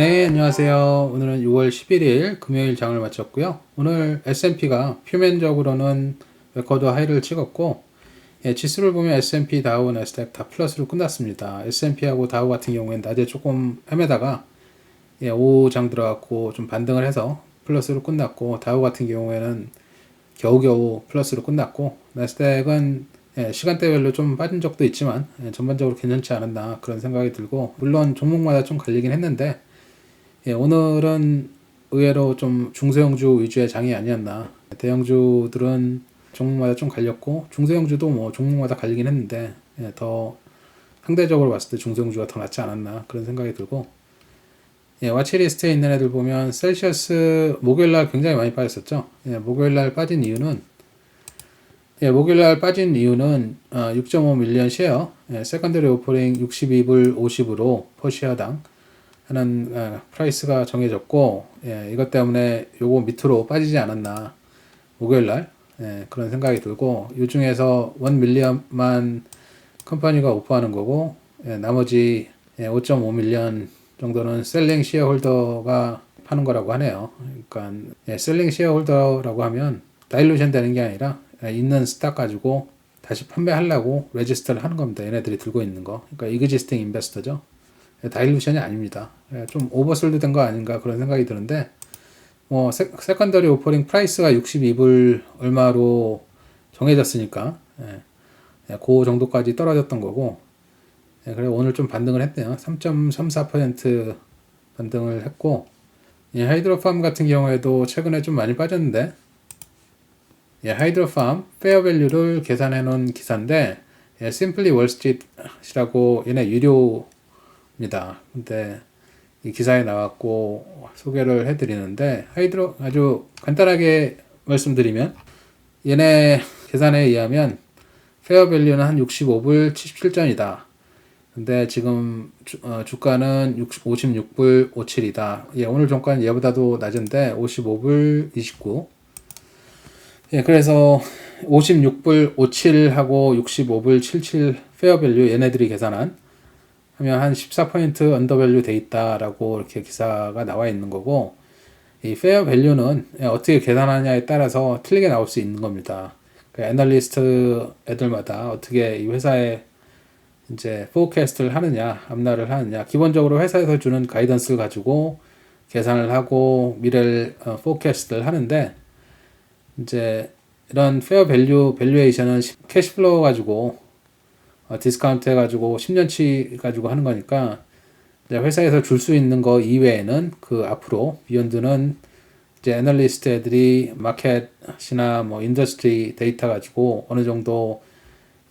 네, 안녕하세요. 오늘은 6월 11일 금요일 장을 마쳤고요. 오늘 S&P가 표면적으로는 레코드 하이를 찍었고, 지수를 보면 S&P, 다우, 나스닥 다 플러스로 끝났습니다. S&P하고 다우 같은 경우에는 낮에 조금 헤매다가 오후 장 들어갔고 좀 반등을 해서 플러스로 끝났고, 다우 같은 경우에는 겨우겨우 플러스로 끝났고, 나스닥은 시간대별로 좀 빠진 적도 있지만 전반적으로 괜찮지 않았나 그런 생각이 들고, 물론 종목마다 좀 갈리긴 했는데 오늘은 의외로 좀 중소형주 위주의 장이 아니었나. 대형주들은 종목마다 좀 갈렸고, 중소형주도 뭐 종목마다 갈리긴 했는데, 더 상대적으로 봤을 때 중소형주가 더 낫지 않았나 그런 생각이 들고, 와치리스트에 있는 애들 보면 셀시어스 목요일날 굉장히 많이 빠졌었죠. 목요일날 빠진 이유는 6.5 밀리언 쉐어, 세컨더리 오퍼링 62불 50으로 퍼시어당 하는 프라이스가 정해졌고, 이것 때문에 요거 밑으로 빠지지 않았나 목요일날 그런 생각이 들고, 이 중에서 1 밀리언만 컴퍼니가 오퍼하는 거고, 나머지 5.5 밀리언 정도는 셀링 시어홀더가 파는 거라고 하네요. 그러니까 셀링 시어홀더라고 하면 다일루션 되는 게 아니라 있는 스탁 가지고 다시 판매하려고 레지스터를 하는 겁니다. 얘네들이 들고 있는 거. 그러니까 이그지스팅 인베스터죠. 다일루션이 아닙니다. 좀 오버솔드 된 거 아닌가 그런 생각이 드는데, 뭐 세컨더리 오퍼링 프라이스가 62불 얼마로 정해졌으니까 그 정도까지 떨어졌던 거고, 그래 오늘 좀 반등을 했네요. 3.34% 반등을 했고, 하이드로팜 같은 경우에도 최근에 좀 많이 빠졌는데, 하이드로팜 페어밸류를 계산해 놓은 기사인데, 심플리 월스트리트라고 얘네 유료입니다. 근데 이 기사에 나왔고 소개를 해드리는데, 아주 간단하게 말씀드리면 얘네 계산에 의하면 페어밸류는 한 65불 77전이다. 근데 지금 주가는 56불 57이다. 오늘 종가는 얘보다도 낮은데 55불 29. 그래서 56불 57하고 65불 77 페어밸류 얘네들이 계산한 하면 한 14% 언더밸류 돼 있다라고 이렇게 기사가 나와 있는 거고, 이 페어 밸류는 어떻게 계산하냐에 따라서 틀리게 나올 수 있는 겁니다. 그 애널리스트 애들마다 어떻게 이 회사에 이제 포캐스트를 하느냐, 앞날을 하느냐, 기본적으로 회사에서 주는 가이던스를 가지고 계산을 하고 미래를 포캐스트를 하는데, 이제 이런 페어 밸류 밸류에이션은 캐시플로우 가지고 디스카운트 해가지고 10년치 가지고 하는 거니까, 회사에서 줄 수 있는 거 이외에는 그 앞으로 비욘드는 이제 애널리스트 애들이 마켓이나 뭐 인더스트리 데이터 가지고 어느 정도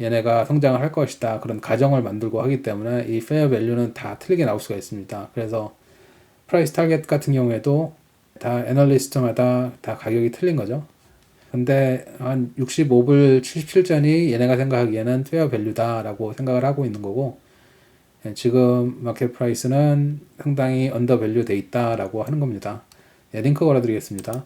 얘네가 성장을 할 것이다 그런 가정을 만들고 하기 때문에 이 페어 밸류는 다 틀리게 나올 수가 있습니다. 그래서 프라이스 타겟 같은 경우에도 다 애널리스트마다 다 가격이 틀린 거죠. 근데 한 65불 77전이 얘네가 생각하기에는 페어 밸류다라고 생각을 하고 있는 거고, 지금 마켓 프라이스는 상당히 언더 밸류 돼 있다라고 하는 겁니다. 링크 걸어드리겠습니다.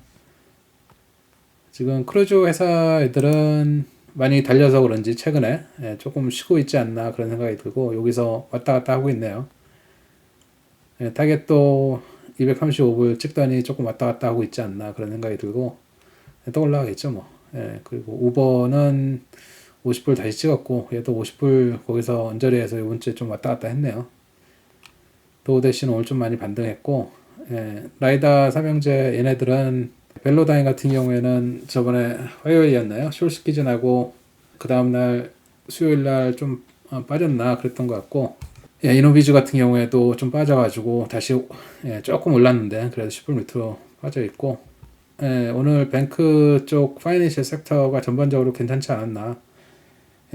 지금 크루즈 회사 애들은 많이 달려서 그런지 최근에 조금 쉬고 있지 않나 그런 생각이 들고, 여기서 왔다 갔다 하고 있네요. 타겟도 235불 찍더니 조금 왔다 갔다 하고 있지 않나 그런 생각이 들고, 또 올라가겠죠 뭐. 그리고 우버는 50불 다시 찍었고, 얘도 50불 거기서 언저리에서 이번 주에 좀 왔다 갔다 했네요. 도우대시는 오늘 좀 많이 반등했고, 라이다 삼형제 얘네들은 벨로다인 같은 경우에는 저번에 화요일이었나요? 숄스키 전하고 그 다음날 수요일날 좀 빠졌나 그랬던 것 같고, 이노비즈 같은 경우에도 좀 빠져가지고 다시 조금 올랐는데 그래도 10불 밑으로 빠져있고, 오늘 뱅크 쪽 파이낸셜 섹터가 전반적으로 괜찮지 않았나.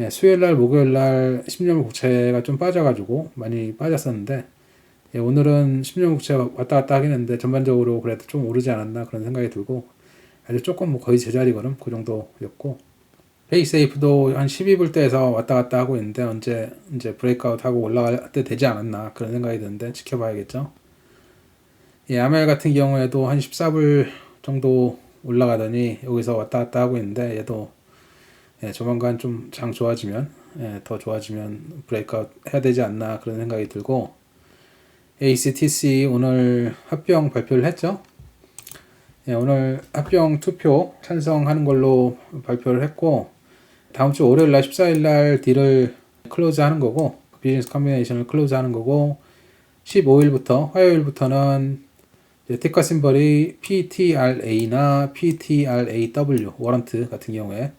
수요일날 목요일날 10년 국채가 좀 빠져가지고 많이 빠졌었는데, 오늘은 10년 국채 왔다 갔다 하긴 했는데 전반적으로 그래도 좀 오르지 않았나 그런 생각이 들고, 아주 조금 뭐 거의 제자리 걸음 그 정도였고, 페이세이프도 한 12불대에서 왔다 갔다 하고 있는데 언제 이제 브레이크아웃 하고 올라갈 때 되지 않았나 그런 생각이 드는데 지켜봐야겠죠. 아멜 같은 경우에도 한 14불 정도 올라가더니 여기서 왔다 갔다 하고 있는데, 얘도 조만간 좀 장 좋아지면 더 좋아지면 브레이크아웃 해야 되지 않나 그런 생각이 들고, ACTC 오늘 합병 발표를 했죠. 예, 오늘 합병 투표 찬성하는 걸로 발표를 했고, 다음 주 월요일 날 14일 날 딜을 클로즈 하는 거고, 비즈니스 컨비네이션을 클로즈 하는 거고, 15일부터 화요일부터는 티커 심벌이 PTRA나 PTRAW 워런트 같은 경우에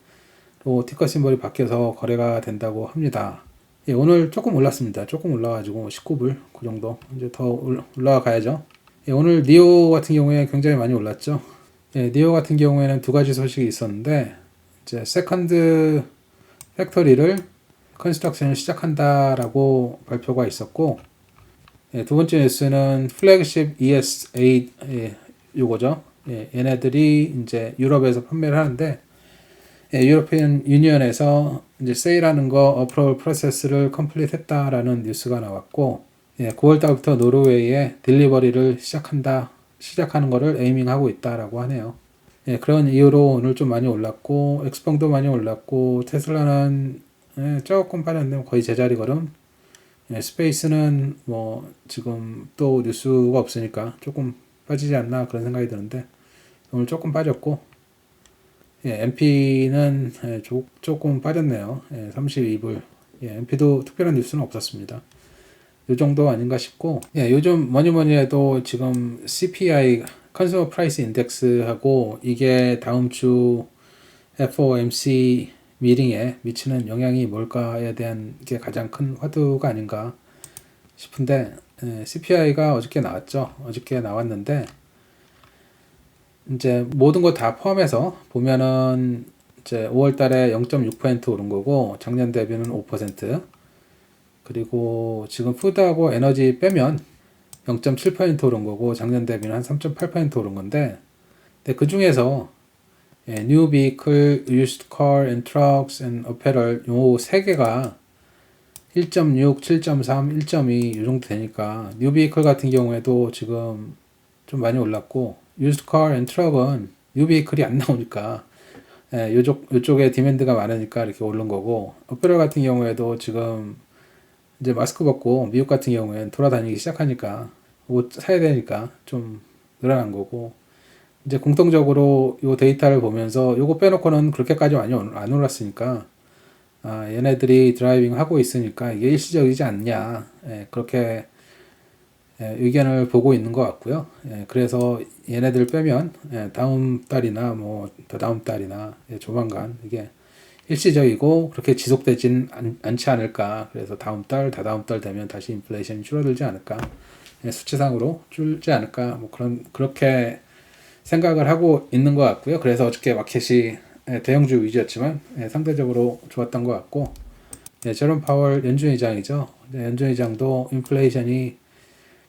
또 티커 심벌이 바뀌어서 거래가 된다고 합니다. 예, 오늘 조금 올랐습니다. 조금 올라가지고 19불 그 정도 이제 더 올라가야죠. 예, 오늘 니오 같은 경우에 굉장히 많이 올랐죠. 예, 니오 같은 경우에는 두 가지 소식이 있었는데 이제 세컨드 팩토리를 컨스트럭션을 시작한다라고 발표가 있었고, 예, 두 번째 뉴스는 플래그십 ES8 요거죠. 예, 얘네들이 이제 유럽에서 판매를 하는데, 예, 유로피언 유니언에서 이제 세일하는 거 어프로벌 프로세스를 컴플리트 했다라는 뉴스가 나왔고, 예, 9월달부터 노르웨이에 딜리버리를 시작하는 거를 에이밍하고 있다라고 하네요. 예, 그런 이유로 오늘 좀 많이 올랐고, 엑스펑도 많이 올랐고, 테슬라는 예, 조금 빠졌네요. 거의 제자리 걸음. 예, 스페이스는 뭐 지금 또 뉴스가 없으니까 조금 빠지지 않나 그런 생각이 드는데 오늘 조금 빠졌고, 예, MP는 예, 조금 빠졌네요. 예, 32불. 예, MP도 특별한 뉴스는 없었습니다. 이 정도 아닌가 싶고, 예, 요즘 뭐니 해도 지금 CPI 컨슈머 프라이스 인덱스하고 이게 다음 주 FOMC 미팅에 미치는 영향이 뭘까에 대한 게 가장 큰 화두가 아닌가 싶은데, CPI가 어저께 나왔죠. 어저께 나왔는데 이제 모든 거 다 포함해서 보면은 이제 5월 달에 0.6% 오른 거고 작년 대비는 5%, 그리고 지금 푸드하고 에너지 빼면 0.7% 오른 거고 작년 대비는 한 3.8% 오른 건데, 근데 그 중에서 New Vehicle, Used Car and Trucks and Apparel 요 세 개가 1.6, 7.3, 1.2 이 정도 되니까 New Vehicle 같은 경우에도 지금 좀 많이 올랐고, Used Car and Truck은 New Vehicle이 안 나오니까 요쪽에 디맨드가 많으니까 이렇게 오른 거고, Apparel 같은 경우에도 지금 이제 마스크 벗고 미국 같은 경우에는 돌아다니기 시작하니까 옷 사야 되니까 좀 늘어난 거고, 이제 공통적으로 요 데이터를 보면서 요거 빼놓고는 그렇게까지 많이 안 올랐으니까 얘네들이 드라이빙 하고 있으니까 이게 일시적이지 않냐, 그렇게 의견을 보고 있는 것 같고요. 그래서 얘네들 빼면 다음 달이나 뭐 다다음 달이나 조만간 이게 일시적이고 그렇게 지속되진 않지 않을까. 그래서 다음 달, 다다음 달 되면 다시 인플레이션이 줄어들지 않을까, 수치상으로 줄지 않을까, 뭐 그렇게 생각을 하고 있는 것 같고요. 그래서 어저께 마켓이 대형주 위주였지만 상대적으로 좋았던 것 같고, 제롬 파월 연준 의장이죠. 연준 의장도 인플레이션이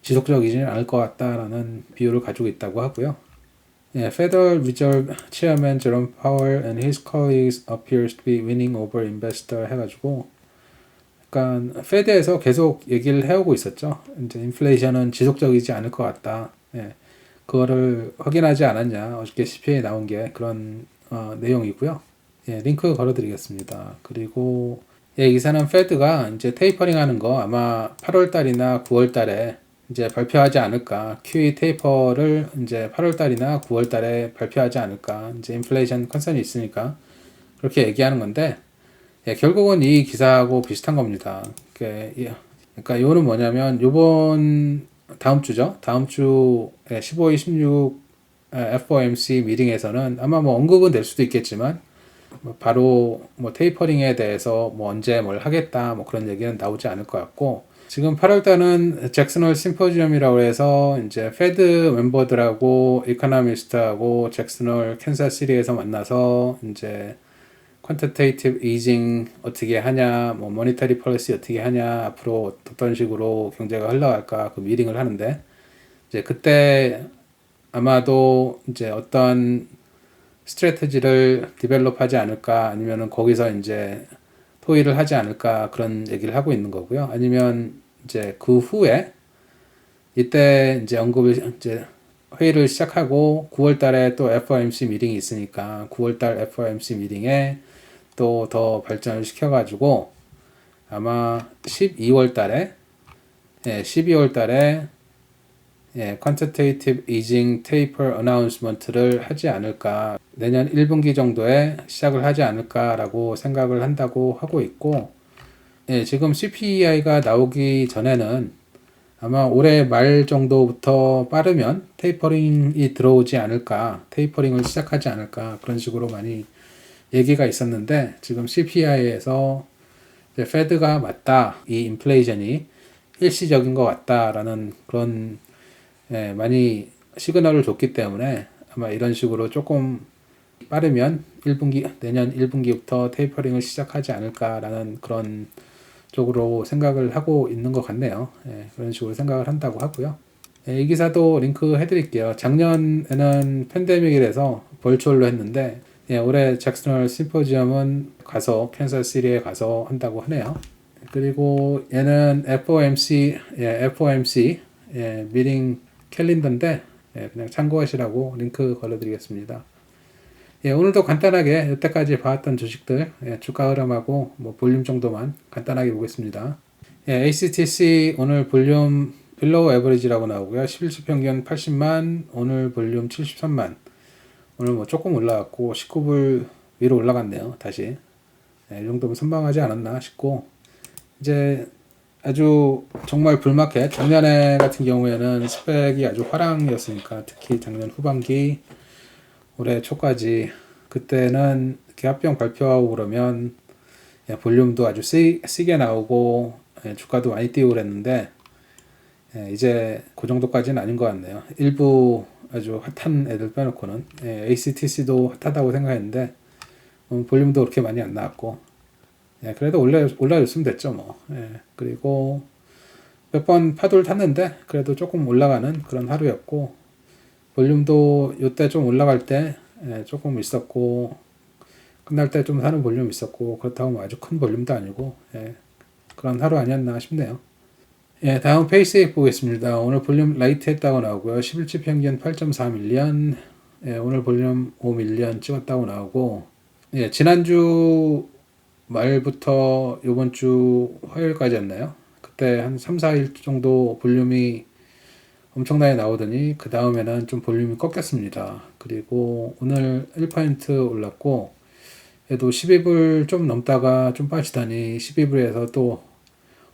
지속적이지는 않을 것 같다라는 비율을 가지고 있다고 하고요. Federal Reserve Chairman Jerome Powell and his colleagues appears to be winning over investor 해가지고, 약간 페드에서 계속 얘기를 해오고 있었죠. 이제 인플레이션은 지속적이지 않을 것 같다. 그거를 확인하지 않았냐. 어저께 CPI 나온 게 그런 내용이고요. 링크 걸어드리겠습니다. 그리고 이 기사는 페드가 이제 테이퍼링 하는 거 아마 8월 달이나 9월 달에 이제 발표하지 않을까. QE 테이퍼를 이제 8월 달이나 9월 달에 발표하지 않을까. 이제 인플레이션 컨선이 있으니까 그렇게 얘기하는 건데, 결국은 이 기사하고 비슷한 겁니다. 그러니까 이거는 뭐냐면 다음 주죠. 다음 주 15일, 16 FOMC 미팅에서는 아마 뭐 언급은 될 수도 있겠지만 바로 뭐 테이퍼링에 대해서 뭐 언제 뭘 하겠다 뭐 그런 얘기는 나오지 않을 것 같고, 지금 8월 달은 잭슨홀 심포지엄이라고 해서 이제 페드 멤버들하고 이코노미스트하고 잭슨홀 캔사스시티에서 만나서 이제 퀀터테이티브 이징 어떻게 하냐, 뭐 모니터리 폴리시 어떻게 하냐, 앞으로 어떤 식으로 경제가 흘러갈까 그 미팅을 하는데, 이제 그때 아마도 이제 어떤 스트래티지를 디벨롭하지 않을까, 아니면은 거기서 이제 토의를 하지 않을까 그런 얘기를 하고 있는 거고요. 아니면 이제 그 후에 이때 이제 언급을 이제 회의를 시작하고 9월 달에 또 FOMC 미팅이 있으니까 9월 달 FOMC 미팅에 또 더 발전을 시켜가지고 아마 12월 달에 quantitative easing taper announcement를 하지 않을까, 내년 1분기 정도에 시작을 하지 않을까라고 생각을 한다고 하고 있고, 지금 CPI가 나오기 전에는 아마 올해 말 정도부터 빠르면 테이퍼링이 들어오지 않을까, 테이퍼링을 시작하지 않을까, 그런 식으로 많이 얘기가 있었는데, 지금 CPI에서 페드가 맞다, 이 인플레이션이 일시적인 것 같다라는 그런 많이 시그널을 줬기 때문에 아마 이런 식으로 조금 빠르면 1분기, 내년 1분기부터 테이퍼링을 시작하지 않을까라는 그런 쪽으로 생각을 하고 있는 것 같네요. 그런 식으로 생각을 한다고 하고요. 이 기사도 링크 해드릴게요. 작년에는 팬데믹이라서 벌추얼로 했는데, 올해 잭슨홀 심포지엄은 가서 캔서스시티에 가서 한다고 하네요. 그리고 얘는 FOMC 미팅 캘린더인데, 그냥 참고하시라고 링크 걸어드리겠습니다. 오늘도 간단하게 여태까지 봐왔던 주식들 주가 흐름하고 뭐 볼륨 정도만 간단하게 보겠습니다. ACTC 오늘 볼륨 빌로우 에버리지라고 나오고요. 11주 평균 80만, 오늘 볼륨 73만. 오늘 뭐 조금 올라갔고 19불 위로 올라갔네요. 다시. 이 정도면 선방하지 않았나 싶고, 이제 아주 정말 불마켓, 작년에 같은 경우에는 스펙이 아주 화랑이었으니까, 특히 작년 후반기 올해 초까지, 그때는 기합병 발표하고 그러면 볼륨도 아주 세게 나오고 주가도 많이 뛰고 그랬는데, 이제 그 정도까지는 아닌 것 같네요. 일부 아주 핫한 애들 빼놓고는. ACTC도 핫하다고 생각했는데 볼륨도 그렇게 많이 안 나왔고, 그래도 올라줬으면 됐죠 뭐. 그리고 몇 번 파도를 탔는데 그래도 조금 올라가는 그런 하루였고, 볼륨도 이때 좀 올라갈 때 조금 있었고, 끝날 때 좀 사는 볼륨 있었고, 그렇다고 뭐 아주 큰 볼륨도 아니고, 그런 하루 아니었나 싶네요. 다음 페이스익 보겠습니다. 오늘 볼륨 라이트 했다고 나오고요. 11주 평균 8.4밀리언, 오늘 볼륨 5밀리언 찍었다고 나오고, 지난주 말부터 이번 주 화요일까지였나요? 그때 한 3, 4일 정도 볼륨이 엄청나게 나오더니 그 다음에는 좀 볼륨이 꺾였습니다. 그리고 오늘 1% 올랐고, 얘도 12불 좀 넘다가 좀 빠지더니 12불에서 또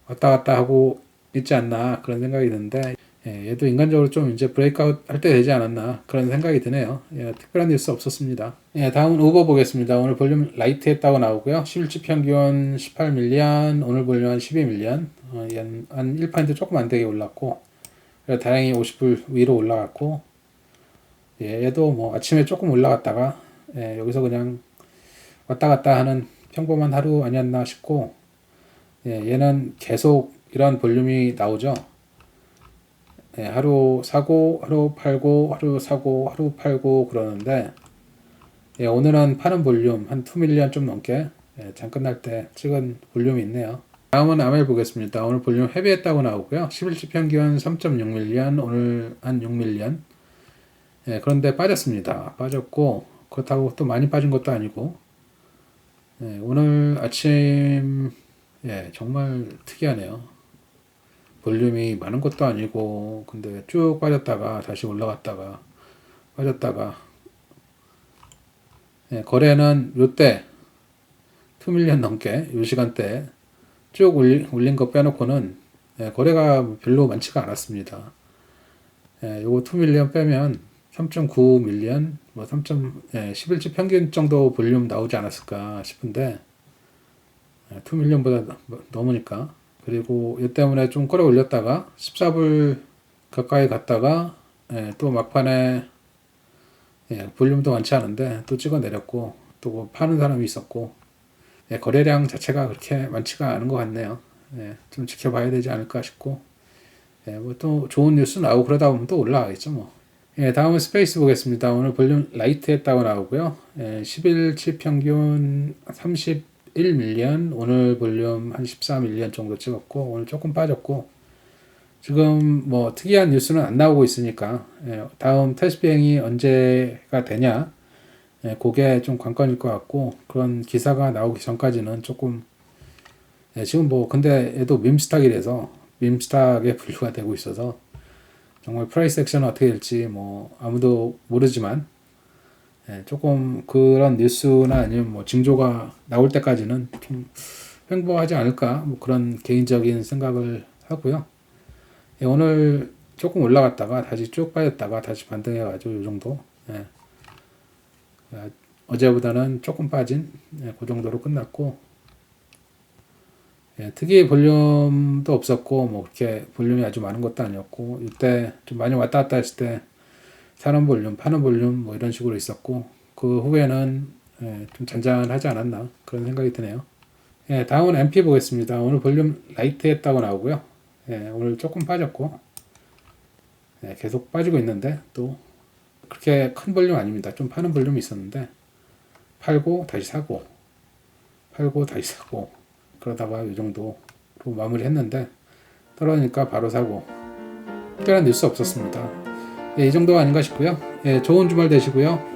왔다 갔다 하고 있지 않나 그런 생각이 드는데, 얘도 인간적으로 좀 이제 브레이크아웃 할 때 되지 않았나 그런 생각이 드네요. 특별한 뉴스 없었습니다. 다음은 우버 보겠습니다. 오늘 볼륨 라이트 했다고 나오고요. 11주 평균 18밀리언, 오늘 볼륨 한 12밀리언, 한 1% 조금 안 되게 올랐고, 다행히 50불 위로 올라갔고, 얘도 뭐 아침에 조금 올라갔다가 여기서 그냥 왔다 갔다 하는 평범한 하루 아니었나 싶고, 얘는 계속 이런 볼륨이 나오죠. 하루 사고 하루 팔고 하루 사고 하루 팔고 그러는데, 오늘은 파는 볼륨 한 2밀리언 좀 넘게 장 끝날 때 찍은 볼륨이 있네요. 다음은 아멜 보겠습니다. 오늘 볼륨 헤비했다고 나오고요. 11주 평균 3.6밀리언, 오늘 한 6밀리언. 그런데 빠졌습니다. 빠졌고, 그렇다고 또 많이 빠진 것도 아니고, 오늘 아침 정말 특이하네요. 볼륨이 많은 것도 아니고, 근데 쭉 빠졌다가 다시 올라갔다가 빠졌다가, 거래는 요때 2밀리언 넘게 요 시간대 쭉 올린 거 빼놓고는 거래가 별로 많지가 않았습니다. 요거 2밀리언 빼면 3.9밀리언, 뭐 11주 평균 정도 볼륨 나오지 않았을까 싶은데, 2밀리언보다 넘으니까. 그리고 이 때문에 좀 끌어올렸다가 14불 가까이 갔다가 또 막판에 볼륨도 많지 않은데 또 찍어 내렸고, 또 뭐 파는 사람이 있었고, 거래량 자체가 그렇게 많지가 않은 것 같네요. 좀 지켜봐야 되지 않을까 싶고, 뭐 또 좋은 뉴스 나오고 그러다 보면 또 올라가겠죠 뭐. 다음은 스페이스 보겠습니다. 오늘 볼륨 라이트 했다고 나오고요. 11치 평균 31밀리언, 오늘 볼륨 한 14밀리언 정도 찍었고, 오늘 조금 빠졌고, 지금 뭐 특이한 뉴스는 안 나오고 있으니까 다음 테스트 비행이 언제가 되냐, 그게 좀 관건일 것 같고, 그런 기사가 나오기 전까지는 조금, 지금 뭐 근데 얘도 밈스탁이라서 밈스탁에 분류가 되고 있어서 정말 프라이스 액션은 어떻게 될지 뭐 아무도 모르지만 조금 그런 뉴스나 아니면 뭐 징조가 나올 때까지는 좀 횡보하지 않을까 뭐 그런 개인적인 생각을 하고요. 오늘 조금 올라갔다가 다시 쭉 빠졌다가 다시 반등해가지고 이 정도. 어제보다는 조금 빠진 그 정도로 끝났고, 특이 볼륨도 없었고 뭐 그렇게 볼륨이 아주 많은 것도 아니었고, 이때 좀 많이 왔다 갔다 했을 때 사는 볼륨, 파는 볼륨 뭐 이런 식으로 있었고, 그 후에는 좀 잔잔하지 않았나 그런 생각이 드네요. 다음은 MP 보겠습니다. 오늘 볼륨 라이트 했다고 나오고요. 오늘 조금 빠졌고, 계속 빠지고 있는데 또 그렇게 큰 볼륨 아닙니다. 좀 파는 볼륨이 있었는데 팔고 다시 사고 팔고 다시 사고 그러다가 이 정도로 마무리했는데 떨어지니까 바로 사고 특별한 뉴스 없었습니다. 이 정도가 아닌가 싶고요. 좋은 주말 되시고요.